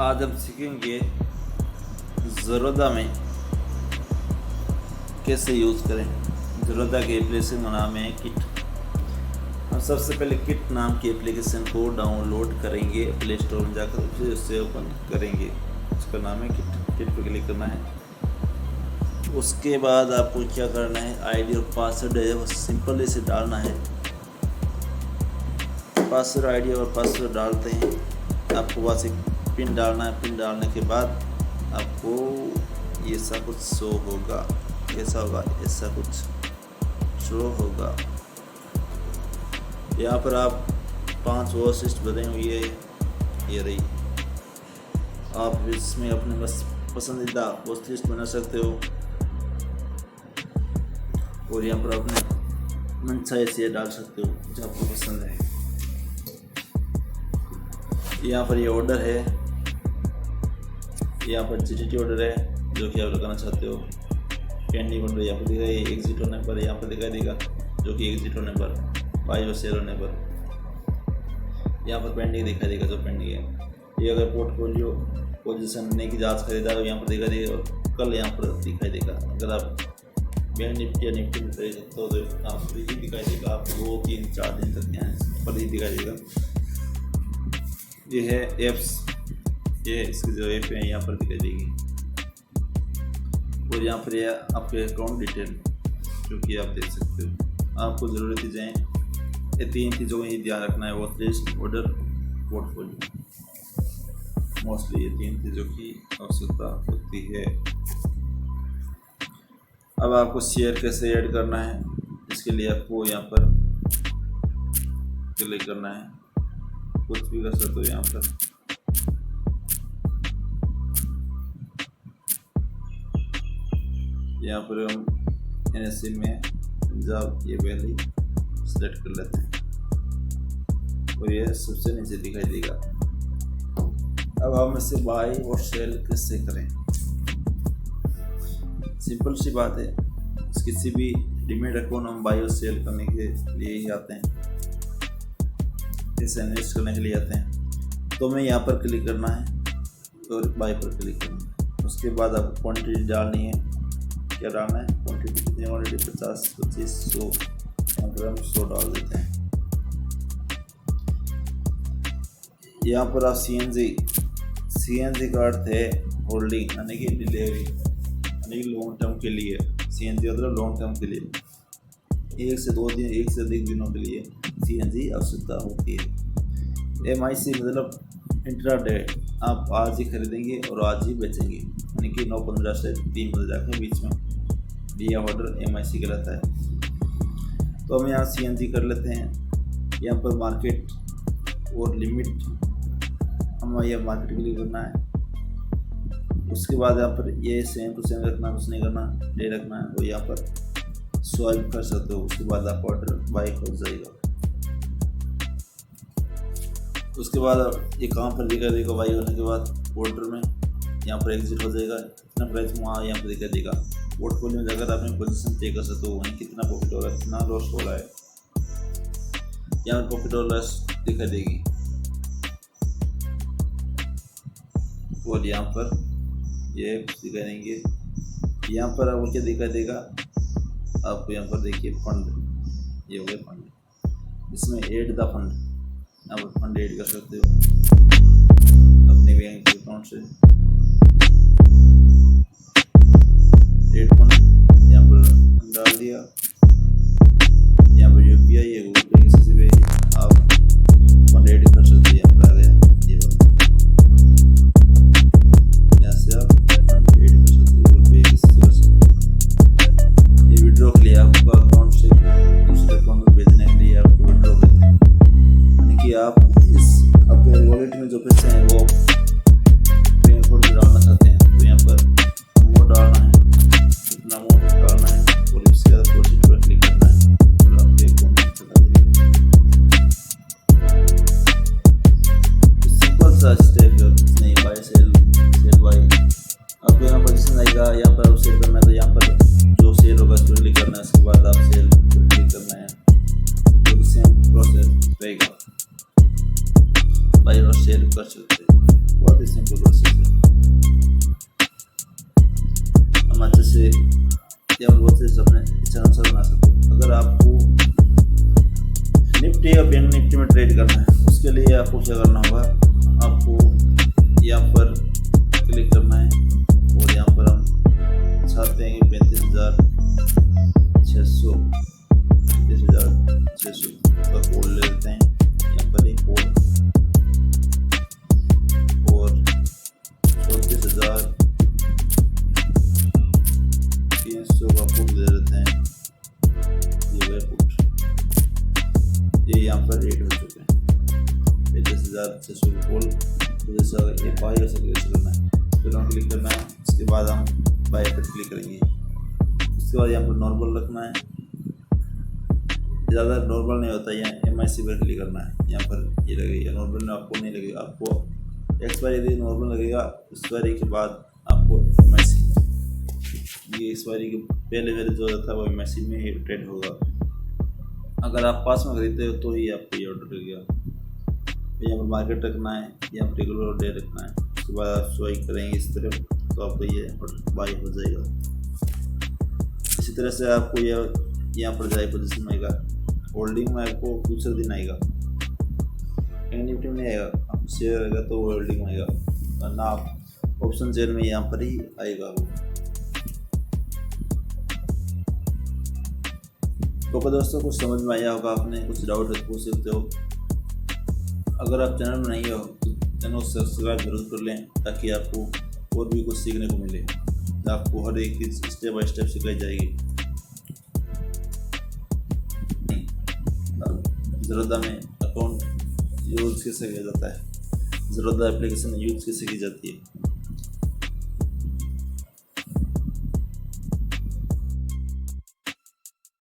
आज हम सीखेंगे ज़रोधा में कैसे यूज़ करें। ज़रोधा के एप्लीकेशन का नाम है किट। हम सबसे पहले किट नाम की एप्लीकेशन को डाउनलोड करेंगे प्ले स्टोर में जाकर, फिर उससे ओपन करेंगे। उसका नाम है किट। किट पर क्लिक करना है। उसके बाद आपको क्या करना है, आईडी और पासवर्ड है वो सिंपल इसे डालना है। पासवर्ड आईडी और पासवर्ड डालते हैं, आपको वहाँ से पिन डालना है। पिन डालने के बाद आपको ऐसा कुछ शो होगा, ऐसा होगा, ऐसा कुछ शो होगा। यहाँ पर आप 5 वॉच लिस्ट बने हुई है, ये रही। आप इसमें अपने बस पसंदीदा वॉच लिस्ट बना सकते हो और यहाँ पर अपने मनचाहे से डाल सकते हो जो आपको पसंद है। यहाँ पर ये ऑर्डर है, यहाँ पर जीटीटी ऑर्डर है जो कि आप लगाना चाहते हो। पेंडिंग ऑर्डर यहाँ पर दिखाई, एग्जिट होने पर यहाँ पर दिखाई देगा जो कि एग्जिट होने पर, बाई और सेल होने पर यहाँ पर पेंडिंग दिखाई देगा जो पेंडिंग है। ये अगर पोर्टफोलियो पोजीशन ने की जांच खरीदा तो यहाँ पर दिखाई देगा और कल यहाँ पर दिखाई देगा। अगर आप बैंक निफ्टी या निफ्टी में खरीद सकते हो तो आप ही दिखाई देगा, आप 2, 3, 4 दिन तक यहाँ पर ही दिखाई देगा। ये है एप्स, ये इसकी जो ऐप है यहाँ पर दिखाई देगी और यहाँ पर यह आपके अकाउंट डिटेल जो कि आप देख सकते हो। आपको ज़रूरी चीज़ें ये 3 चीज़ों का ही ध्यान रखना है, watch list, order, portfolio. Mostly ये 3 चीज़ों की आवश्यकता होती है। अब आपको शेयर कैसे ऐड करना है, इसके लिए आपको यहाँ पर क्लिक करना है। कुछ भी कर सकते हो यहाँ पर। यहाँ पर हम NSC में पंजाब ये वैली सेलेक्ट कर लेते हैं और ये सबसे नीचे दिखाई देगा। अब हम इसे बाई और सेल कैसे करें, सिंपल सी बात है। किसी भी डीमेट अकाउंट हम बाई और सेल करने के लिए ही आते हैं, इसे इन्वेस्ट करने के लिए आते हैं। तो हमें यहाँ पर क्लिक करना है और बाई पर क्लिक करना है। उसके बाद आपको क्वांटिटी डालनी है। क्या डालना है, क्वांटिटी कितनी, क्वांटिटी 50, 25, 100, यहाँ पर हम 100 डाल देते हैं। यहाँ पर आप CNG का अर्थ है होल्डिंग यानी कि डिलीवरी, यानी कि लॉन्ग टर्म के लिए। CNG मतलब लॉन्ग टर्म के लिए, 1 से 2 दिन, 1 से अधिक दिनों के लिए CNG आवश्यकता होती है। MIC मतलब इंट्राडे, आप आज ही खरीदेंगे और आज ही बेचेंगे, यानी कि 9:15 से 3:00 के बीच में दिया ऑर्डर MIC कहलाता है। तो हम यहाँ CNG कर लेते हैं। यहाँ पर मार्केट और लिमिट, हमें यह मार्केट के लिए करना है। उसके बाद यहाँ पर ये सेम टू सेम रखना, कुछ नहीं करना, डे रखना है और यहाँ पर स्वाइप कर सकते हो। उसके बाद आप ऑर्डर बाई हो जाएगा। उसके बाद ये काम पर दिखा देगा, बाई होने के बाद ऑर्डर में यहाँ पर एग्जिट हो जाएगा। कितना प्राइस वहाँ यहाँ पर दिखा देगा। पोर्टफोलियो में जाकर अपनी पोजीशन चेक कर सकते हो, वहीं कितना प्रॉफिट हो रहा है, कितना लॉस हो रहा है। यहाँ पर प्रॉफिट और लॉस दिखा देगी और यहाँ पर ये दिखा देंगे। यहाँ पर आपको क्या दिखा देगा, आपको यहाँ पर देखिए फंड, ये हो गया फंड। इसमें ऐड द फंड, यहाँ पर फंड ऐड कर सकते हो अपने बैंक अकाउंट से। ऐड फंड यहाँ पर डाल दिया। यहाँ पर UPI है, गूगल पे, किसी से भी आप फंड ऐड कर सकते हैं। यहाँ पर आ गया ये वाला, यहाँ से आप फंड ऐड कर सकते हो, गूगल पे किसी से कर सकते हो। ये विड्रॉ के लिए आपका अकाउंट से दूसरे अकाउंट में भेजने के लिए आपको विड्रॉ करते हैं, यानी कि आप इस अपने वॉलेट में जो पैसे हैं वो बैंक अकाउंट में डालना चाहते हैं। तो यहाँ पर अच्छे से या बहुत से अपने इच्छानुसार बना सकते हो। अगर आपको निफ्टी या बैंक निफ्टी में ट्रेड करना है, उसके लिए आपको क्या करना होगा, आपको यहाँ पर क्लिक करना है और यहाँ पर हम चाहते हैं कि 35,600 का कोड ले लेते हैं। यहाँ पर एक कोड और 34,300 का पुट ले लेते हैं। ये पुट ये यहाँ पर रेट हो चुके हैं 35,600 का कॉल। तो जैसा ये बाई हो सके करना है, फिर हम क्लिक करना है। उसके बाद हम बाई पर क्लिक करेंगे। उसके बाद यहाँ पर नॉर्मल रखना है, ज़्यादा नॉर्मल नहीं होता है। यहाँ MIC पर क्लिक करना है। यहाँ पर ये लगेगा नॉर्मल में आपको नहीं लगेगा, आपको एक्सपायरी यदि नॉर्मल लगेगा, एक्सपायरी के बाद आपको MIC, ये एक्सपायरी के पहले जो रहता है वो MIC में ही ट्रेड होगा। अगर आप पास में खरीदते हो तो ही आपको ये ऑर्डर लगेगा। यहाँ पर मार्केट रखना है, यहाँ पर रेगुलर डे रखना है। उसके बाद आप स्वाइप करेंगे इस तरफ तो आपको ये ऑर्डर बाई हो जाएगा। इसी तरह से आपको ये यहाँ पर जाए पोजिशन में आएगा, होल्डिंग में आपको दूसरे दिन आएगा, निफ्टी में नहीं आएगा। आप शेयर आएगा तो वो होल्डिंग में आएगा, वरना आप ऑप्शन शेयर में यहाँ पर ही आएगा वो। तो दोस्तों कुछ समझ में आया होगा, आपने कुछ डाउट है पूछ सकते हो। अगर आप चैनल में नहीं हो तो चैनल को सब्सक्राइब जरूर कर लें, ताकि आपको और भी कुछ सीखने को मिले। आपको हर एक चीज़ स्टेप बाय स्टेप सिखाई जाएगी। ज़रोधा में अकाउंट यूज़ कैसे किया जाता है, ज़रोधा एप्लीकेशन यूज़ कैसे की जाती है,